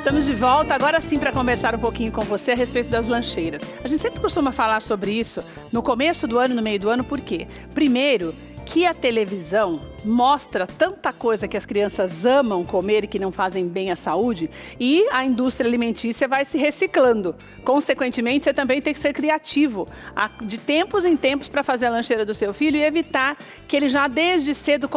Estamos de volta, agora sim, para conversar um pouquinho com você a respeito das lancheiras. A gente sempre costuma falar sobre isso no começo do ano, no meio do ano, por quê? Primeiro, que a televisão mostra tanta coisa que as crianças amam comer e que não fazem bem à saúde, e a indústria alimentícia vai se reciclando. Consequentemente, você também tem que ser criativo, de tempos em tempos, para fazer a lancheira do seu filho e evitar que ele já desde cedo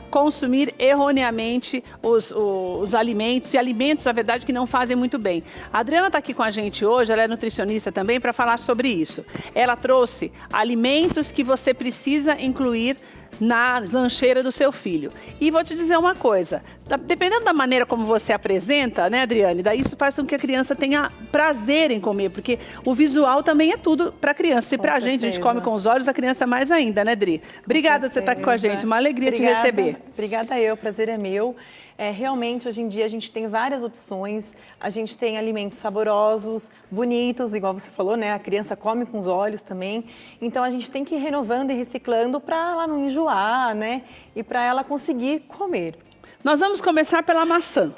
consumir erroneamente os alimentos, e alimentos, na verdade, que não fazem muito bem. A Adriana está aqui com a gente hoje, ela é nutricionista também, para falar sobre isso. Ela trouxe alimentos que você precisa incluir na lancheira do seu filho. E vou te dizer uma coisa, dependendo da maneira como você apresenta, né, Adriane, daí isso faz com que a criança tenha prazer em comer, porque o visual também é tudo para a criança. Se para a gente come com os olhos, a criança mais ainda, né, Dri? Obrigada por você estar aqui com a gente, uma alegria te receber. Obrigada o prazer é meu. Realmente, hoje em dia, a gente tem várias opções, a gente tem alimentos saborosos, bonitos, igual você falou, né? A criança come com os olhos também. Então, a gente tem que ir renovando e reciclando para ela não enjoar, né? E para ela conseguir comer. Nós vamos começar pela maçã.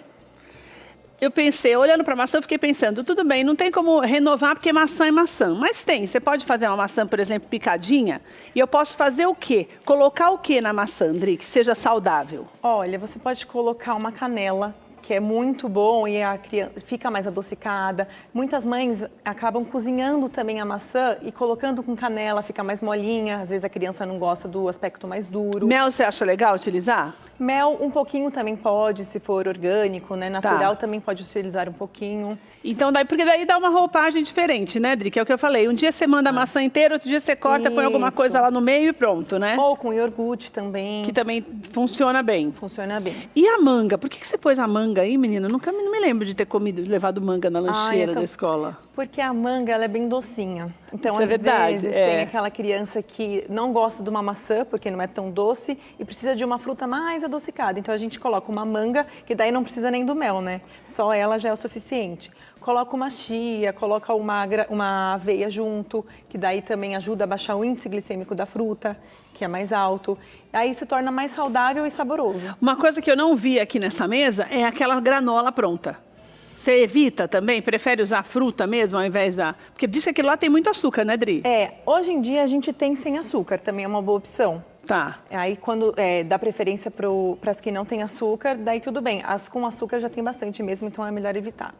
Eu pensei, olhando para a maçã, eu fiquei pensando, tudo bem, não tem como renovar porque maçã é maçã, mas tem. Você pode fazer uma maçã, por exemplo, picadinha, e eu posso fazer o quê? Colocar o quê na maçã, Andri, que seja saudável? Olha, você pode colocar uma canela, que é muito bom e a criança fica mais adocicada. Muitas mães acabam cozinhando também a maçã e colocando com canela, fica mais molinha. Às vezes a criança não gosta do aspecto mais duro. Mel você acha legal utilizar? Mel um pouquinho também pode, se for orgânico, né? Natural também pode utilizar um pouquinho. Então, porque daí dá uma roupagem diferente, né, Dri? Que é o que eu falei. Um dia você manda a maçã inteira, outro dia você corta, põe alguma coisa lá no meio e pronto, né? Ou com iogurte também. Que também funciona bem. Funciona bem. E a manga? Por que você pôs a manga aí, menina? Não me lembro de ter levado manga na lancheira da escola. Porque a manga, ela é bem docinha. Então, isso às verdade, vezes, tem aquela criança que não gosta de uma maçã, porque não é tão doce, e precisa de uma fruta mais adocicada. Então, a gente coloca uma manga, que daí não precisa nem do mel, né? Só ela já é o suficiente. Coloca uma chia, coloca uma aveia junto, que daí também ajuda a baixar o índice glicêmico da fruta, que é mais alto. Aí se torna mais saudável e saboroso. Uma coisa que eu não vi aqui nessa mesa é aquela granola pronta. Você evita também? Prefere usar fruta mesmo ao invés da... Porque diz que aquilo lá tem muito açúcar, né, Dri? Hoje em dia a gente tem sem açúcar, também é uma boa opção. Tá. Aí quando dá preferência para as que não tem açúcar, daí tudo bem. As com açúcar já tem bastante mesmo, então é melhor evitar.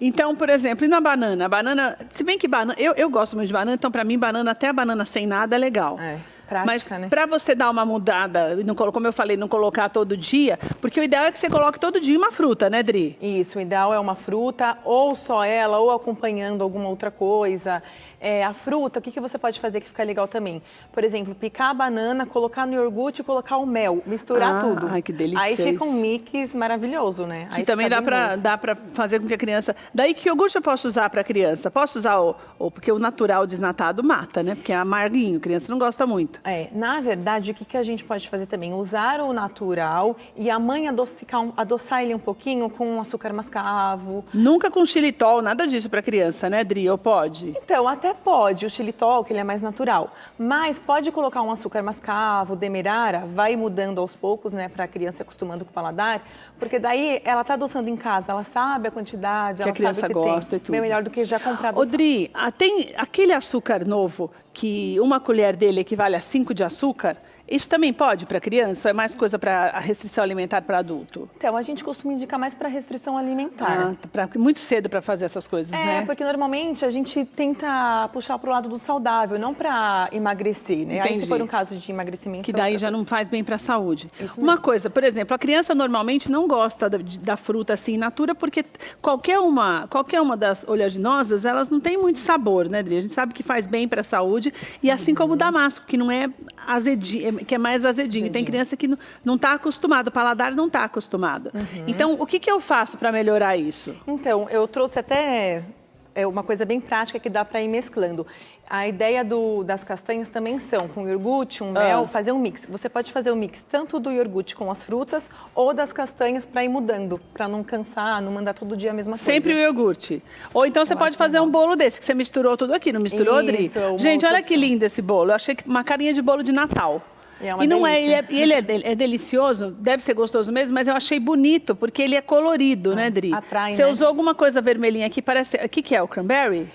Então, por exemplo, e na banana? A banana, se bem que banana... Eu gosto muito de banana, então para mim banana, até a banana sem nada é legal. Prática, mas né? para você dar uma mudada, como eu falei, não colocar todo dia, porque o ideal é que você coloque todo dia uma fruta, né, Dri? Isso, o ideal é uma fruta, ou só ela, ou acompanhando alguma outra coisa. A fruta, o que você pode fazer que fica legal também? Por exemplo, picar a banana, colocar no iogurte e colocar o mel, misturar tudo. Ai, que delícia. Aí fica um mix maravilhoso, né? Que aí também dá para fazer com que a criança... Daí que iogurte eu posso usar para a criança? Posso usar porque o natural desnatado mata, né? Porque é amarguinho, a criança não gosta muito. Na verdade, o que a gente pode fazer também? Usar o natural e a mãe adoçar ele um pouquinho com açúcar mascavo. Nunca com xilitol, nada disso para criança, né, Dri? Ou pode? Então, até pode, o xilitol, que ele é mais natural. Mas pode colocar um açúcar mascavo, demerara, vai mudando aos poucos, né, para a criança acostumando com o paladar, porque daí ela tá adoçando em casa, ela sabe a quantidade, ela sabe o que gosta e tudo. Bem melhor do que já comprar adoçado. Dri, tem aquele açúcar novo que uma colher dele equivale a 5 de açúcar? Isso também pode para criança? É mais coisa para a restrição alimentar para adulto? Então, a gente costuma indicar mais para restrição alimentar. Muito cedo para fazer essas coisas, né? Porque normalmente a gente tenta puxar para o lado do saudável, não para emagrecer, né? Entendi. Aí se for um caso de emagrecimento... Que daí já não faz bem para a saúde. Uma coisa, por exemplo, a criança normalmente não gosta da fruta assim in natura, porque qualquer uma das oleaginosas, elas não têm muito sabor, né, Dri? A gente sabe que faz bem para a saúde, e assim como o damasco, que não é azedinho, que é mais azedinho. Tem criança que não está acostumada, o paladar não está acostumado. Então, o que eu faço para melhorar isso? Então, eu trouxe até uma coisa bem prática que dá para ir mesclando. A ideia das castanhas também são, com iogurte, mel, fazer um mix. Você pode fazer o mix tanto do iogurte com as frutas ou das castanhas para ir mudando, para não cansar, não mandar todo dia a mesma coisa. Sempre o iogurte. Ou então você pode fazer um bolo desse, que você misturou tudo aqui, não misturou, Dri? Gente, olha que lindo esse bolo. Eu achei uma carinha de bolo de Natal. E é uma E não delícia. ele é delicioso, deve ser gostoso mesmo, mas eu achei bonito, porque ele é colorido, né, Dri? atrai, Você né? usou alguma coisa vermelhinha aqui, parece... O que que é, o cranberry?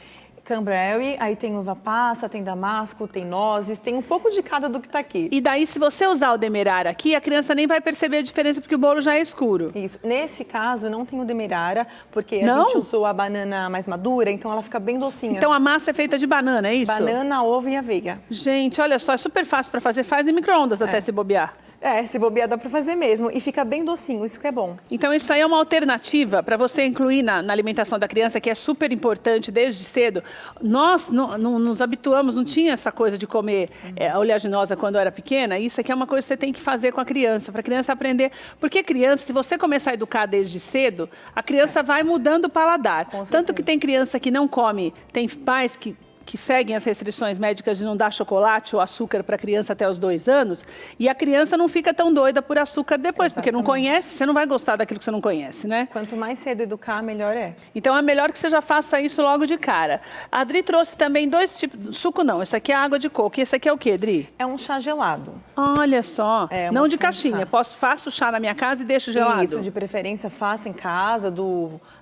Cranberry, aí tem uva passa, tem damasco, tem nozes, tem um pouco de cada do que tá aqui. E daí, se você usar o demerara aqui, a criança nem vai perceber a diferença, porque o bolo já é escuro. Isso. Nesse caso, não tem o demerara, porque Não? a gente usou a banana mais madura, então ela fica bem docinha. Então, a massa é feita de banana, é isso? Banana, ovo e aveia. Gente, olha só, é super fácil para fazer. Faz em micro-ondas até se bobear. É, se bobear dá pra fazer mesmo. E fica bem docinho, isso que é bom. Então, isso aí é uma alternativa para você incluir na alimentação da criança, que é super importante desde cedo. Nós não nos habituamos, não tinha essa coisa de comer oleaginosa quando eu era pequena. Isso aqui é uma coisa que você tem que fazer com a criança, para a criança aprender. Porque criança, se você começar a educar desde cedo, a criança vai mudando o paladar. Tanto que tem criança que não come, tem pais que seguem as restrições médicas de não dar chocolate ou açúcar para a criança até os 2 anos, e a criança não fica tão doida por açúcar depois, porque não conhece, você não vai gostar daquilo que você não conhece, né? Quanto mais cedo educar, melhor é. Então é melhor que você já faça isso logo de cara. A Adri trouxe também 2 tipos, suco não, esse aqui é água de coco, e esse aqui é o quê, Adri? É um chá gelado. Olha só, É uma não de opção de caixinha, chá. faço chá na minha casa e deixo gelado. Isso, de preferência faça em casa,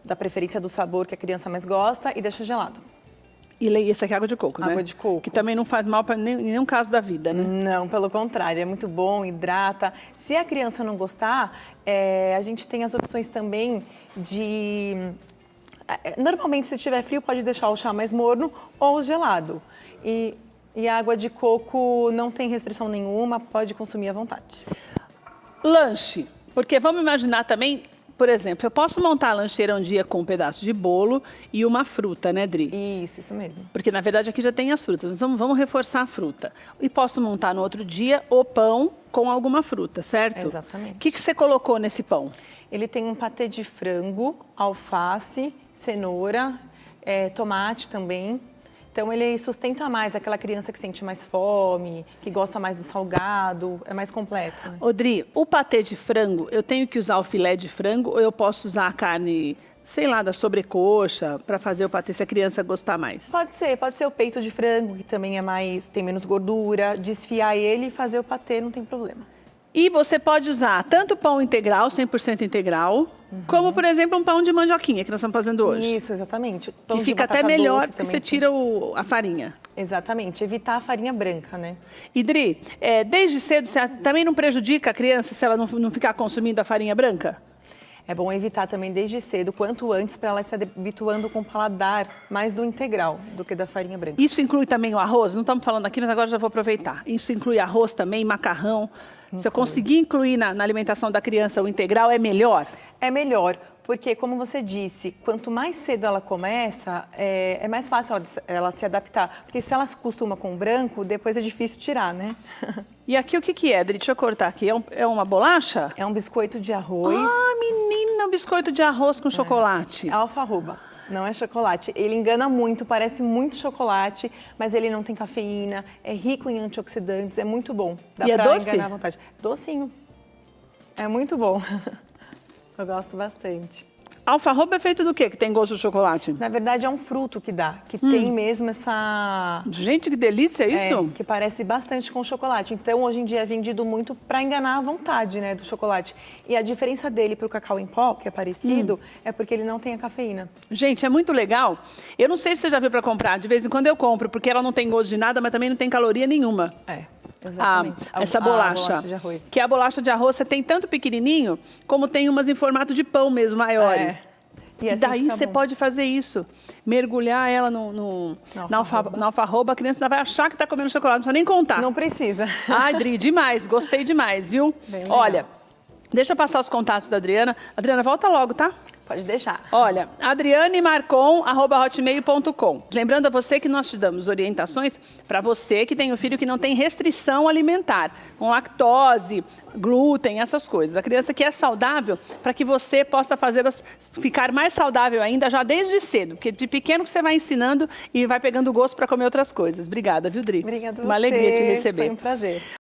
da preferência do sabor que a criança mais gosta e deixa gelado. E esse aqui é água de coco, né? Água de coco. Que também não faz mal para nenhum caso da vida, né? Não, pelo contrário, é muito bom, hidrata. Se a criança não gostar, a gente tem as opções também de... Normalmente, se estiver frio, pode deixar o chá mais morno ou gelado. E a água de coco não tem restrição nenhuma, pode consumir à vontade. Lanche, porque vamos imaginar também, por exemplo, eu posso montar a lancheira um dia com um pedaço de bolo e uma fruta, né, Dri? Isso mesmo. Porque, na verdade, aqui já tem as frutas, mas vamos reforçar a fruta. E posso montar no outro dia o pão com alguma fruta, certo? Exatamente. O que você colocou nesse pão? Ele tem um patê de frango, alface, cenoura, tomate também. Então, ele sustenta mais aquela criança que sente mais fome, que gosta mais do salgado, é mais completo. Né? Odri, o patê de frango, eu tenho que usar o filé de frango ou eu posso usar a carne, sei lá, da sobrecoxa, para fazer o patê se a criança gostar mais? Pode ser o peito de frango, que também tem menos gordura, desfiar ele e fazer o patê, não tem problema. E você pode usar tanto pão integral, 100% integral, como, por exemplo, um pão de mandioquinha, que nós estamos fazendo hoje. Isso, exatamente. Pão Que de fica até batata melhor, doce porque também você tira a farinha. Exatamente, evitar a farinha branca, né? E Dri, desde cedo, você também não prejudica a criança se ela não ficar consumindo a farinha branca? É bom evitar também desde cedo, quanto antes, para ela se habituando com o paladar mais do integral do que da farinha branca. Isso inclui também o arroz? Não estamos falando aqui, mas agora já vou aproveitar. Isso inclui arroz também, macarrão. Se eu conseguir incluir na alimentação da criança o integral, é melhor? É melhor, porque como você disse, quanto mais cedo ela começa, é mais fácil ela se adaptar. Porque se ela acostuma com o branco, depois é difícil tirar, né? E aqui o que é, Adri? Deixa eu cortar aqui. É uma bolacha? É um biscoito de arroz. Ah, menina, um biscoito de arroz com chocolate. É alfarroba, não é chocolate. Ele engana muito, parece muito chocolate, mas ele não tem cafeína, é rico em antioxidantes, é muito bom. Dá E é pra doce? enganar à vontade. Docinho. É muito bom. Eu gosto bastante. Alfarroba é feito do quê que tem gosto de chocolate? Na verdade, é um fruto que dá, que tem mesmo essa... Gente, que delícia isso! que parece bastante com chocolate. Então, hoje em dia é vendido muito para enganar a vontade, né, do chocolate. E a diferença dele para o cacau em pó, que é parecido, é porque ele não tem a cafeína. Gente, é muito legal. Eu não sei se você já viu para comprar, de vez em quando eu compro, porque ela não tem gosto de nada, mas também não tem caloria nenhuma. Exatamente. Essa bolacha, de arroz. que é a bolacha de arroz, você tem tanto pequenininho, como tem umas em formato de pão mesmo, maiores. E assim daí fica você bom. pode fazer isso, mergulhar ela na alfarroba, a criança ainda vai achar que está comendo chocolate, não precisa nem contar. Não precisa. Ai, Adri, demais, gostei demais, viu? Bem legal. Olha, deixa eu passar os contatos da Adriana. Adriana, volta logo, tá? Pode deixar. Olha, adrianemarcon@hotmail.com. Lembrando a você que nós te damos orientações para você que tem um filho que não tem restrição alimentar, com lactose, glúten, essas coisas. A criança que é saudável, para que você possa fazê-la ficar mais saudável ainda já desde cedo, porque de pequeno que você vai ensinando e vai pegando gosto para comer outras coisas. Obrigada, viu, Dri? Obrigada a você. Uma alegria te receber. Foi um prazer.